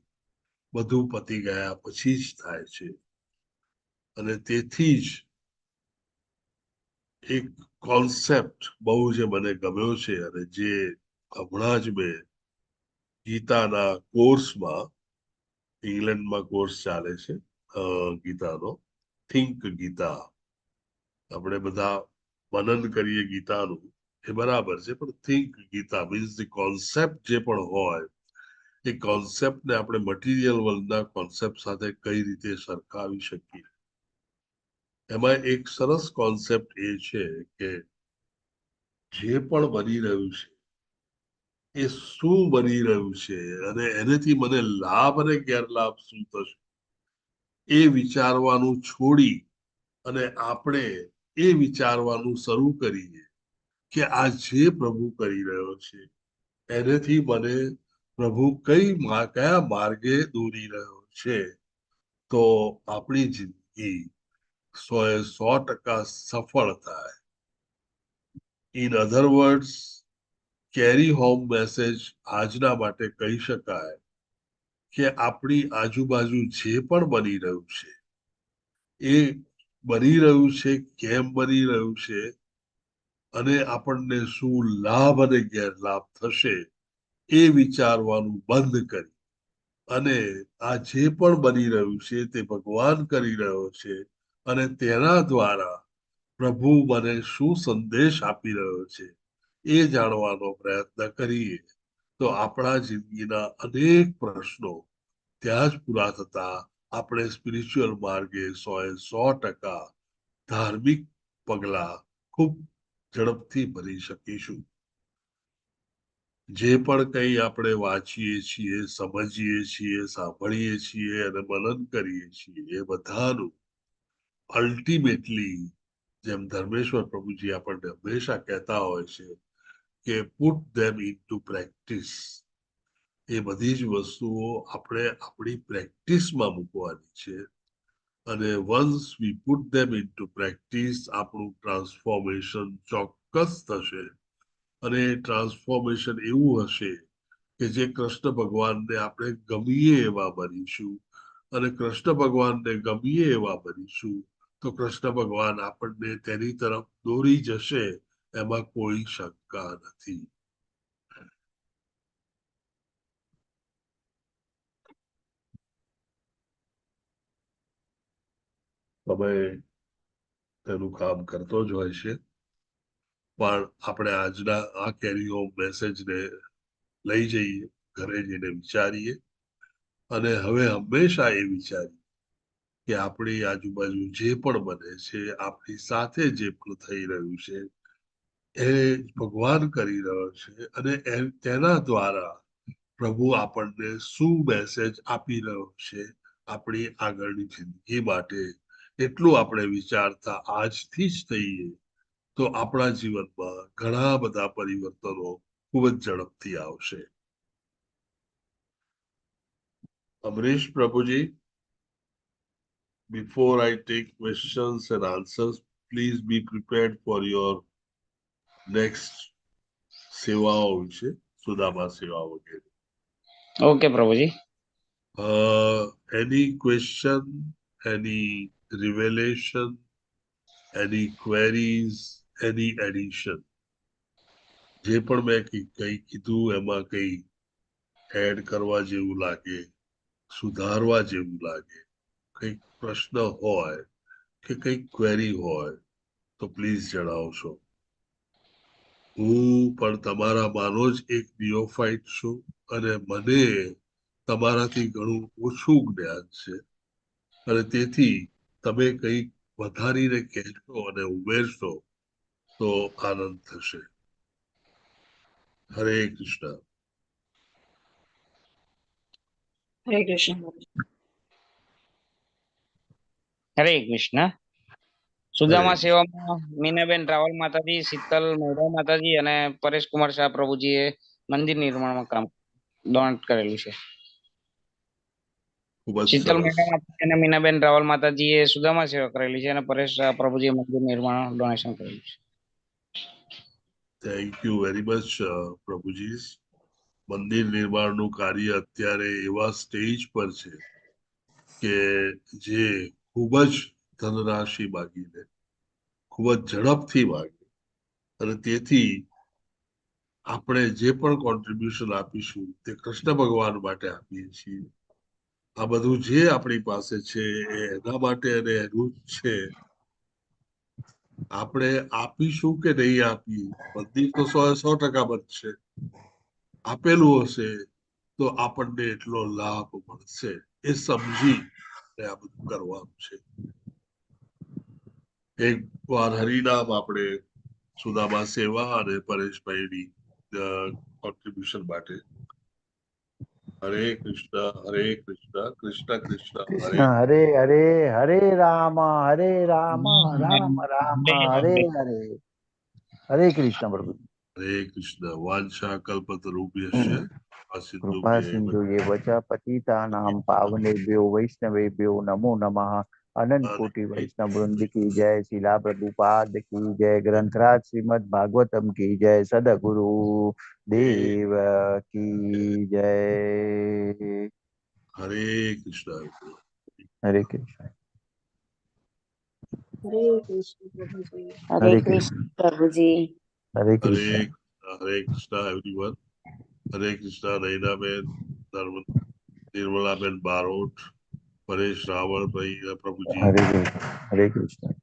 બધું પતી ગયા પછી જ થાય છે. અને તેથી જ એક કોન્સેપ્ટ બહુ જે મને ગમ્યો છે, અને જે હમણાં જ મેં ગીતાના કોર્સમાં, ઇંગ્લેન્ડમાં કોર્સ ચાલે છે ગીતાનો, થિંક ગીતા. આપણે બધા મનન કરીએ ગીતાનું એ બરાબર છે, પણ think Gita means the concept જે પણ હોય એ કોન્સેપ્ટને આપણે મટીરિયલ વર્લ્ડના કોન્સેપ્ટ સાથે કઈ રીતે સરખાવી શકીએ. એમાં એક સરસ કોન્સેપ્ટ એ છે કે જે પણ બની રહ્યું છે એ શું બની રહ્યું છે અને એનાથી મને લાભ અને ગેરલાભ શું થશે એ વિચારવાનું છોડી અને આપણે એ વિચારવાનું શરૂ કરીએ કે આ જે પ્રભુ કરી રહ્યો છે એનાથી મને પ્રભુ કયા માર્ગે દોરી રહ્યો છે, તો આપણી જિંદગી 100% સફળ થાય. In other words, carry home message આજના માટે કહી શકાય કે આપણી આજુબાજુ જે પણ બની રહ્યું છે એ બની રહ્યું છે કેમ બની રહ્યું છે અને આપણને શું લાભ અને ગેરલાભ થશે એ વિચારવાનું બંધ કરી અને આ જે પણ બની રહ્યું છે તે ભગવાન કરી રહ્યો છે અને તેના દ્વારા પ્રભુ મને શું સંદેશ આપી રહ્યો છે એ જાણવાનો પ્રયત્ન કરીએ તો આપણા જિંદગીના અનેક પ્રશ્નો ત્યાં જ પૂરા થતા આપણે સ્પિરિચ્યુઅલ માર્ગે 100% ધાર્મિક પગલા ખૂબ ઝડપથી ભરી શકીશું. જે પણ કંઈ આપણે વાંચીએ છીએ, સમજીએ છીએ, સાંભળીએ છીએ અને મનન કરીએ છીએ એ બધાનું અલ્ટિમેટલી, જેમ ધર્મેશ્વર પ્રભુજી આપણને હંમેશા કહેતા હોય છે કે પુટ ધેમ ઇનટુ પ્રેક્ટિસ. એ બધી જ વસ્તુઓ આપણે આપણી પ્રેક્ટિસમાં મૂકવાની છે અને વન્સ વી પુટ ધેમ ઇનટુ પ્રેક્ટિસ આપણું ટ્રાન્સફોર્મેશન ચોક્કસ થશે. અને ટ્રાન્સફોર્મેશન એવું હશે કે જે કૃષ્ણ ભગવાનને આપણે ગમીએ એવા બનીશું, અને કૃષ્ણ ભગવાનને ગમીએ એવા બનીશું તો કૃષ્ણ ભગવાન આપણને તેની તરફ દોરી જશે, એમાં કોઈ શંકા નથી. તમે તેનું કામ કરતો જ હોય છે, પણ આપણે આજના આ કેરી હોમ મેસેજને લઈ જઈએ, ઘરે જઈને વિચારીએ અને હવે હંમેશા એ વિચારીએ કે આપણી આજુબાજુ જે પણ બને છે, આપણી સાથે જે પણ થઈ રહ્યું છે એ ભગવાન કરી રહ્યો છે અને તેના દ્વારા પ્રભુ આપણને શું મેસેજ આપી રહ્યો છે આપણી આગળની જિંદગી માટે, એટલું આપણે વિચારતા આજથી જ થઈએ તો આપણા જીવનમાં ઘણા બધા પરિવર્તનો ખૂબ જ ઝડપથી આવશે. અમરીશ પ્રભુજી, before I take questions and answers, please be prepared for your next સેવાઓ વિશે, સુદામા સેવા વગેરે. ઓકે પ્રભુજી. Any question, any revelation, any queries, any addition? જે પણ મેં કંઈ કીધું એમાં કંઈ એડ કરવા જેવું લાગે, સુધારવા જેવું લાગે, કંઈક પ્રશ્ન હોય કે કંઈક ક્વેરી હોય તો પ્લીઝ જણાવશો. હું પણ તમારામાંનો જ એક નિયોફાઇટ છું અને મને તમારાથી ઘણું ઓછું જ્ઞાન છે અને તેથી તમે કંઈક વધારીને કહેશો અને ઉમેરશો તો આનંદ થશે. હરે કૃષ્ણ. હરે કૃષ્ણ હરે કૃષ્ણ. સુદામા સેવામાં મીનાબેન રાવલ માતાજી, શીતલ મહેરા માતાજી અને પરેશ કુમાર શાહ પ્રભુજીએ મંદિર નિર્માણમાં કામ ડોનેટ કરેલું છે. ખૂબ જ શીતલ સરસ. મહેરા માતાજી અને મીનાબેન રાવલ માતાજીએ સુદામા સેવા કરેલી છે અને પરેશ શાહ પ્રભુજીએ મંદિર નિર્માણ ડોનેશન કરેલું છે. થેન્ક યુ વેરી મચ પ્રભુજી. મંદિર નિર્માણનું કાર્ય અત્યારે એવા સ્ટેજ પર છે કે જે ખૂબ જ ધનરાશિ માગીને ખૂબ જ ઝડપથી માગે અને તેથી આપણે જે પણ કોન્ટ્રીબ્યુશન આપીશું તે કૃષ્ણ ભગવાન માટે આપીએ છીએ. આ બધું જે આપણી પાસે છે એ એના માટે અને એનું જ છે. આપણે આપીશું કે નહીં આપીએ, મંદિર તો 100% બનશે. આપેલું હશે તો આપણને એટલો લાભ મળશે એ સમજી આ બધું કરવાનું છે. એક વાર હરિનામ આપણે સુદામા સેવા અને પરેશભાઈની કોન્ટ્રીબ્યુશન માટે. હરે કૃષ્ણ કૃષ્ણ કૃષ્ણ હરે હરે હરે હરે રામ રામ રામ હરે હરે. હરે કૃષ્ણ પ્રભુ. હરે કૃષ્ણ. વાંછા કલ્પતરુભ્યશ્ચ કૃપા સિંધુ એ વચ પતિતાનામ પાવનેભ્યો વૈષ્ણવેભ્યો નમો નમઃ. અનંત કોટિ વૈષ્ણવ વૃંદ की जय, शिला प्रभुपाद की जय, ग्रंथराज श्रीमद भागवतम की जय, सदगुरु देव की जय. હરે કૃષ્ણ. हरे कृष्ण. હરે કૃષ્ણ પ્રભુજી હરે કૃષ્ણ પ્રભુજી. हरे હરે कृष्ण. હરે કૃષ્ણ એવરીવન. હરે કૃષ્ણ. નૈનાબેન, નિર્મલાબેન બારોટ, પરેશ રાવળભાઈ પ્રભુજી, हरे कृष्ण. हरे कृष्ण.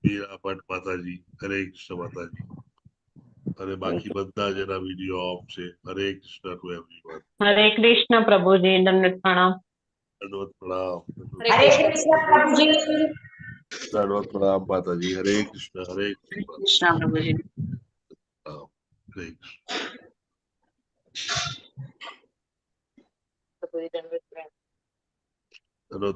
મીરા ભટ્ટ માતાજી, હરે કૃષ્ણ માતાજી. અને બાકી બધા જ એના વિડીયો ઓફ છે. હરે કૃષ્ણ ટુ એવરીવન. હરે કૃષ્ણ પ્રભુજી, દંડવત પ્રણામ. દંડવત પ્રણામ. હરે કૃષ્ણ પ્રભુજી. દંડવત પ્રણામ માતાજી. હરે કૃષ્ણ. હરે હરે કૃષ્ણ. કૃષ્ણ પ્રભુજી. હરે કૃષ્ણ. પ્રભુજી દંડવત પ્રણામ.